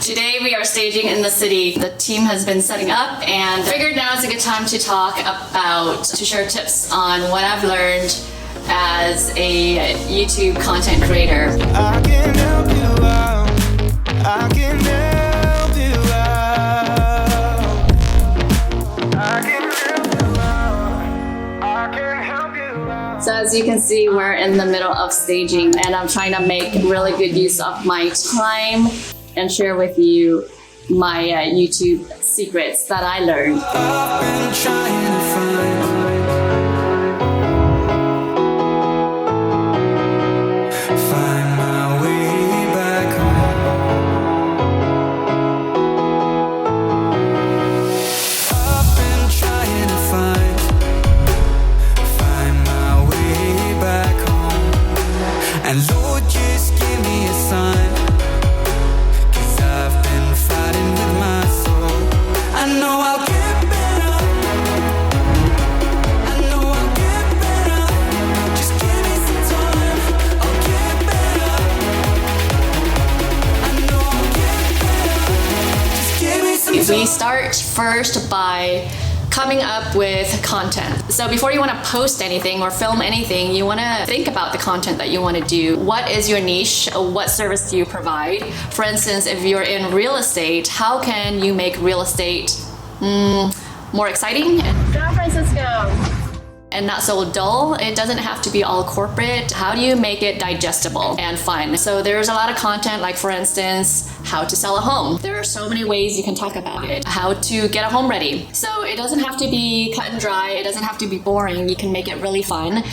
Today we are staging in the city. The team has been setting up and figured now is a good time to talk about, to share tips on what I've learned as a YouTube content creator. I can help you out. I can help you out. I can help you out. I can help you out. So as you can see, we're in the middle of staging and I'm trying to make really good use of my time and share with you my YouTube secrets that I learned. I've been trying to find my way back home. I've been trying to find my way back home. And Lord, just give me a sign. I've been fighting with my soul. I know I'll get better. I know I'll get better. Just give me some time. I'll get better. I know I'll get better. Just give me some time. We start first by coming up with content. So before you want to post anything or film anything, you want to think about the content that you want to do. What is your niche? What service do you provide? For instance, if you're in real estate, how can you make real estate more exciting? San Francisco. And not so dull. It doesn't have to be all corporate. How do you make it digestible and fun? So there's a lot of content, like for instance, how to sell a home. There are so many ways you can talk about it. How to get a home ready. So it doesn't have to be cut and dry. It doesn't have to be boring. You can make it really fun.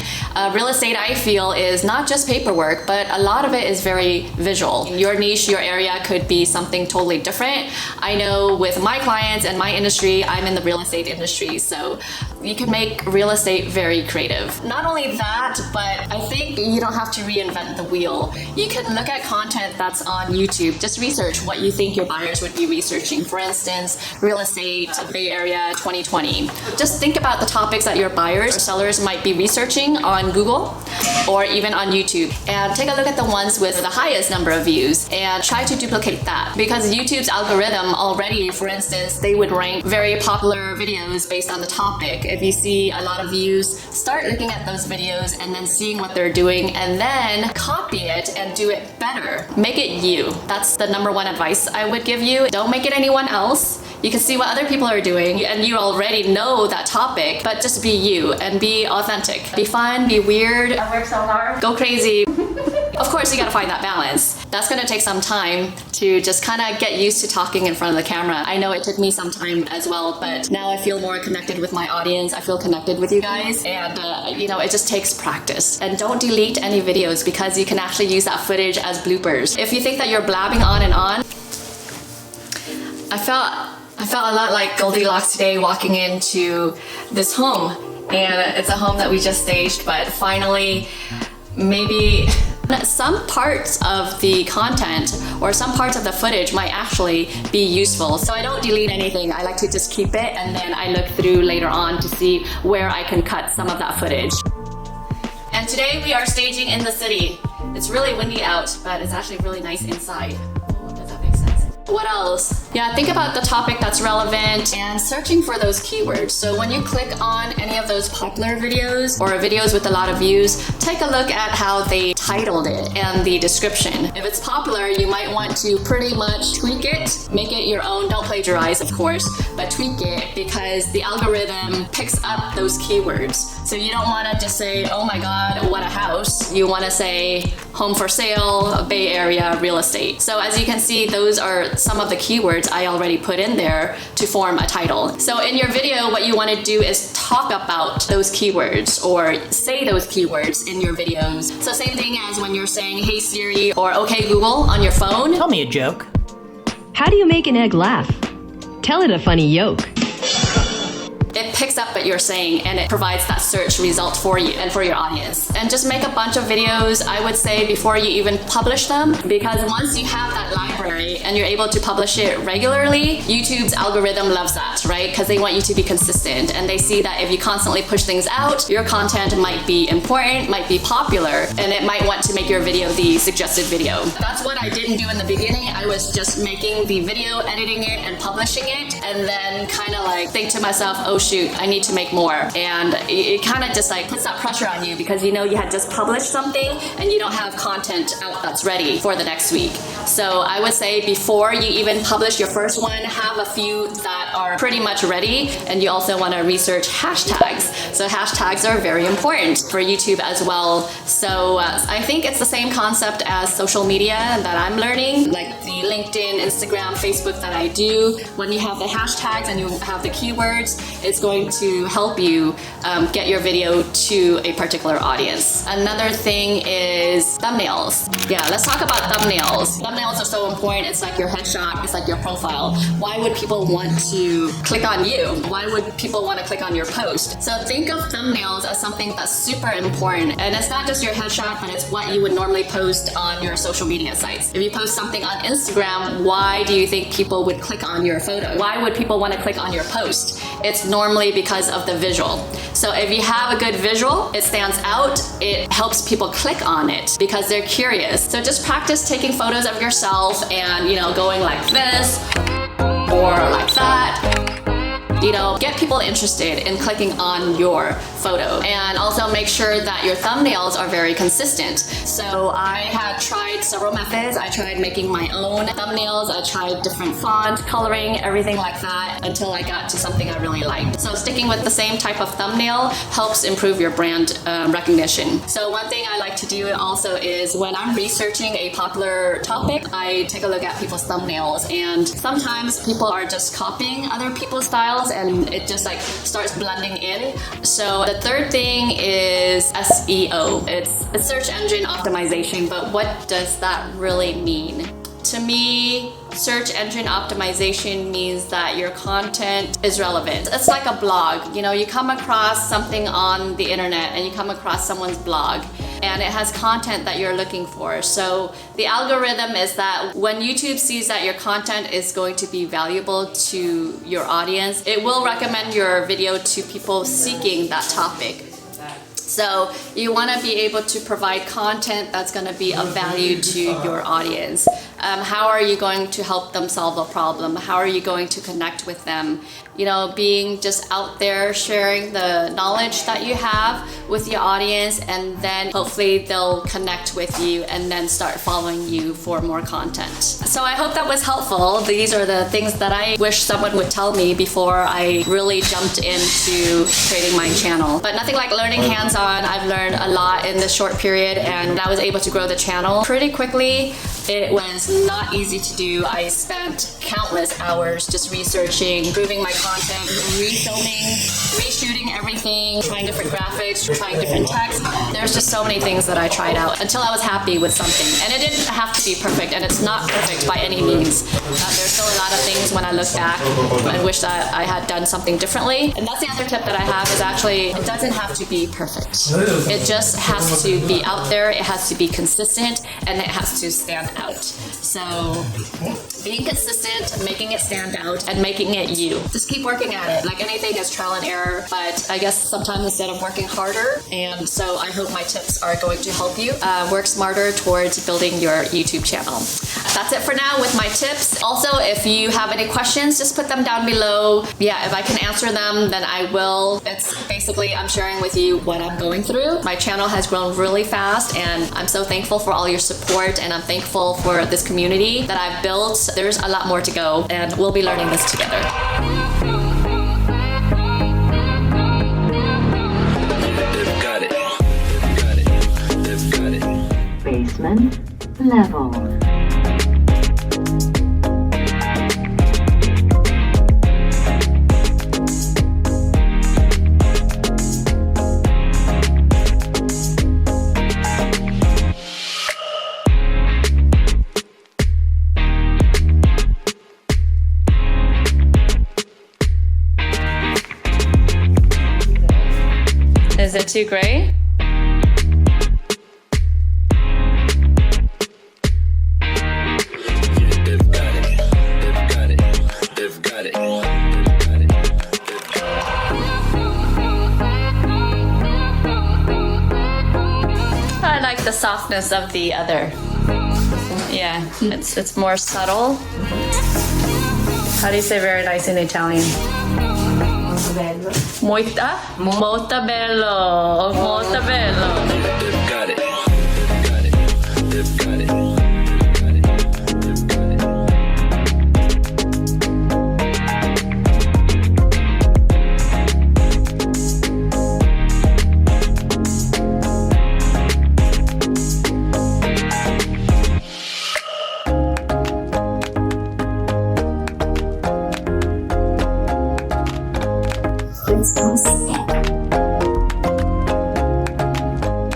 Real estate, I feel, is not just paperwork, but a lot of it is very visual. Your niche, your area could be something totally different. I know with my clients and my industry, I'm in the real estate industry, so you can make real estate very creative. Not only that, but I think you don't have to reinvent the wheel. You can look at content that's on YouTube. Just research what you think your buyers would be researching. For instance, real estate, Bay Area 2020. Just think about the topics that your buyers or sellers might be researching on Google or even on YouTube. And take a look at the ones with the highest number of views and try to duplicate that. Because YouTube's algorithm already, for instance, they would rank very popular videos based on the topic. If you see a lot of views, start looking at those videos and then seeing what they're doing and then copy it and do it better. Make it you. That's the number one advice I would give you. Don't make it anyone else. You can see what other people are doing and you already know that topic, but just be you and be authentic. Be fun, be weird. I work so hard. Go crazy. Of course, you gotta find that balance. That's gonna take some time to just kind of get used to talking in front of the camera. I know it took me some time as well, but now I feel more connected with my audience. I feel connected with you guys, and you know, it just takes practice. And don't delete any videos because you can actually use that footage as bloopers. If you think that you're blabbing on and on, I felt a lot like Goldilocks today walking into this home, and it's a home that we just staged, but finally, maybe some parts of the content or some parts of the footage might actually be useful. So I don't delete anything. I like to just keep it and then I look through later on to see where I can cut some of that footage. And today we are staging in the city. It's really windy out, but it's actually really nice inside. Does that make sense? What else? Yeah, think about the topic that's relevant and searching for those keywords. So when you click on any of those popular videos or videos with a lot of views, take a look at how they titled it and the description. If it's popular, you might want to pretty much tweak it, make it your own. Don't plagiarize, of course, but tweak it because the algorithm picks up those keywords. So you don't want to just say, oh my God, what a house. You want to say home for sale, Bay Area real estate. So as you can see, those are some of the keywords I already put in there to form a title. So in your video, what you want to do is talk about those keywords or say those keywords in your videos. So same thing as when you're saying, hey Siri or okay Google on your phone. Tell me a joke. How do you make an egg laugh? Tell it a funny yolk. it picks up what you're saying and it provides that search result for you and for your audience. And just make a bunch of videos, I would say, before you even publish them, because once you have that library and you're able to publish it regularly, YouTube's algorithm loves that, right? Because they want you to be consistent, and they see that if you constantly push things out, your content might be important, might be popular, and it might want to make your video the suggested video. That's what I didn't do in the beginning. I was just making the video, editing it, and publishing it, and then kind of like think to myself, oh shoot, I need to make more. And it kind of just like puts that pressure on you, because you know you had just published something and you don't have content out that's ready for the next week. So I would say before you even publish your first one, have a few that are pretty much ready, and you also want to research hashtags. So hashtags are very important for YouTube as well. So I think it's the same concept as social media that I'm learning, like the LinkedIn, Instagram, Facebook that I do. When you have the hashtags and you have the keywords, it's going to help you get your video to a particular audience. Another thing is thumbnails. Yeah, let's talk about thumbnails. Thumbnails are so important. It's like your headshot, it's like your profile. Why would people want to click on you? Why would people want to click on your post? So think of thumbnails as something that's super important. And it's not just your headshot, but it's what you would normally post on your social media sites. If you post something on Instagram, why do you think people would click on your photo? Why would people want to click on your post? It's normally because of the visual. So if you have a good visual, it stands out, it helps people click on it because they're curious. So just practice taking photos of yourself and, going like this or like that. Get people interested in clicking on your photo, and also make sure that your thumbnails are very consistent. So I had tried several methods. I tried making my own thumbnails. I tried different font, coloring, everything like that, until I got to something I really liked. So sticking with the same type of thumbnail helps improve your brand recognition. So one thing I like to do also is when I'm researching a popular topic, I take a look at people's thumbnails, and sometimes people are just copying other people's styles and it just like starts blending in. So the third thing is SEO. It's a search engine optimization, but what does that really mean? To me, search engine optimization means that your content is relevant. It's like a blog. You come across something on the internet and you come across someone's blog and it has content that you're looking for. So the algorithm is that when YouTube sees that your content is going to be valuable to your audience, it will recommend your video to people seeking that topic. So you want to be able to provide content that's going to be of value to your audience. How are you going to help them solve a problem? How are you going to connect with them? Being just out there sharing the knowledge that you have with your audience, and then hopefully they'll connect with you and then start following you for more content. So I hope that was helpful. These are the things that I wish someone would tell me before I really jumped into creating my channel. But nothing like learning hands-on. I've learned a lot in this short period, and I was able to grow the channel pretty quickly. It was not easy to do. I spent countless hours just researching, improving my content, refilming, reshooting everything, trying different graphics, trying different text. There's just so many things that I tried out until I was happy with something. And it didn't have to be perfect, and it's not perfect by any means. There's still a lot of things when I look back I wish that I had done something differently. And that's the other tip that I have is actually, it doesn't have to be perfect. It just has to be out there, it has to be consistent, and it has to stand out. So being consistent, making it stand out, and making it you. Just keep working at it. Like anything is trial and error, but I guess sometimes instead of working harder, and so I hope my tips are going to help you work smarter towards building your YouTube channel. That's it for now with my tips. Also, if you have any questions, just put them down below. Yeah, if I can answer them, then I will. It's basically, I'm sharing with you what I'm going through. My channel has grown really fast, and I'm so thankful for all your support, and I'm thankful for this community that I've built. There's a lot more to go, and we'll be learning this together. Basement level. Is it too gray? I like the softness of the other. Yeah, it's more subtle. How do you say very nice in Italian? Molto bello. Molto bello.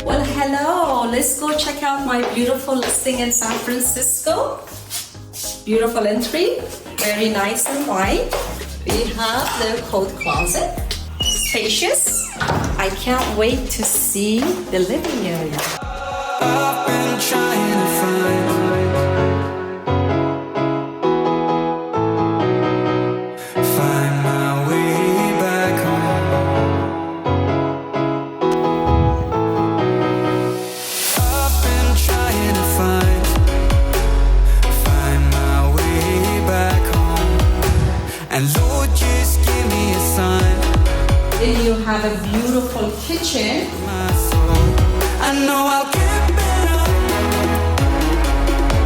Well, hello. Let's go check out my beautiful listing in San Francisco. Beautiful entry, very nice and wide. We have the coat closet, spacious. I can't wait to see the living area. I've been trying to find my way back home. I've been trying to find my way back home. And Lord, just give me a sign. Then you have a beautiful kitchen. My soul, I know I'll get better.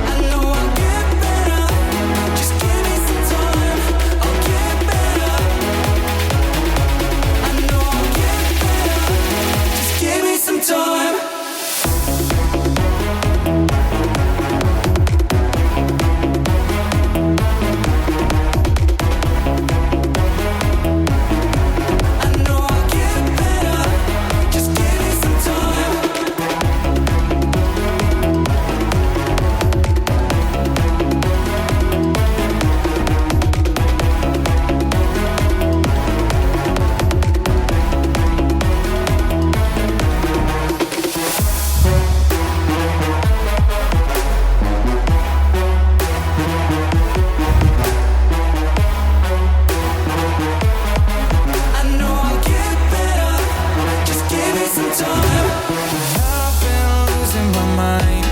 I know I'll get better. Just give me some time. I'll get better. I know I'll get better. Just give me some time. I know I'll get better. Just give me some time. I know I'll get better. Just give me some time. I've been losing my mind.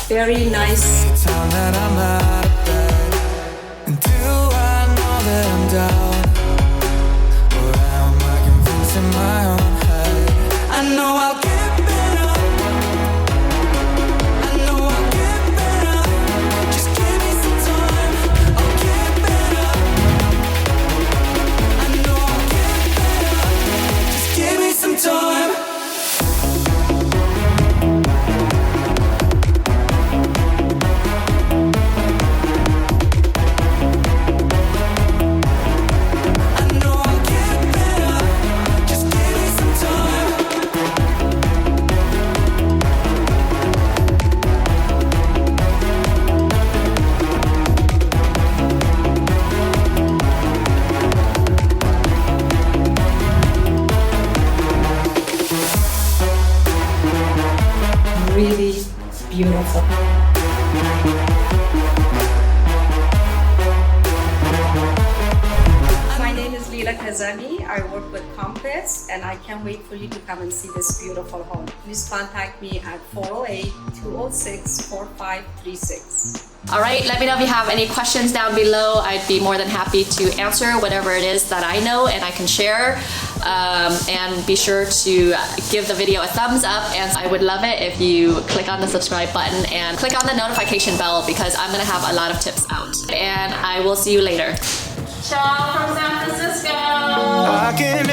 Very nice. Time that I'm out of bed. And do I know that I'm down? Or am I convinced in my own head? I know I'll get better. I know I'll get better. Just give me some time. I'll get better. I know I'll get better. Just give me some time. I know I'll get better. Just give me some time. Really beautiful. My name is Leela Kazami. I work with Compass and I can't wait for you to come and see this beautiful home. Please contact me at 408-206-4536. All right, let me know if you have any questions down below. I'd be more than happy to answer whatever it is that I know and I can share. And be sure to give the video a thumbs up, and I would love it if you click on the subscribe button and click on the notification bell because I'm gonna have a lot of tips out. And I will see you later. Ciao from San Francisco. I can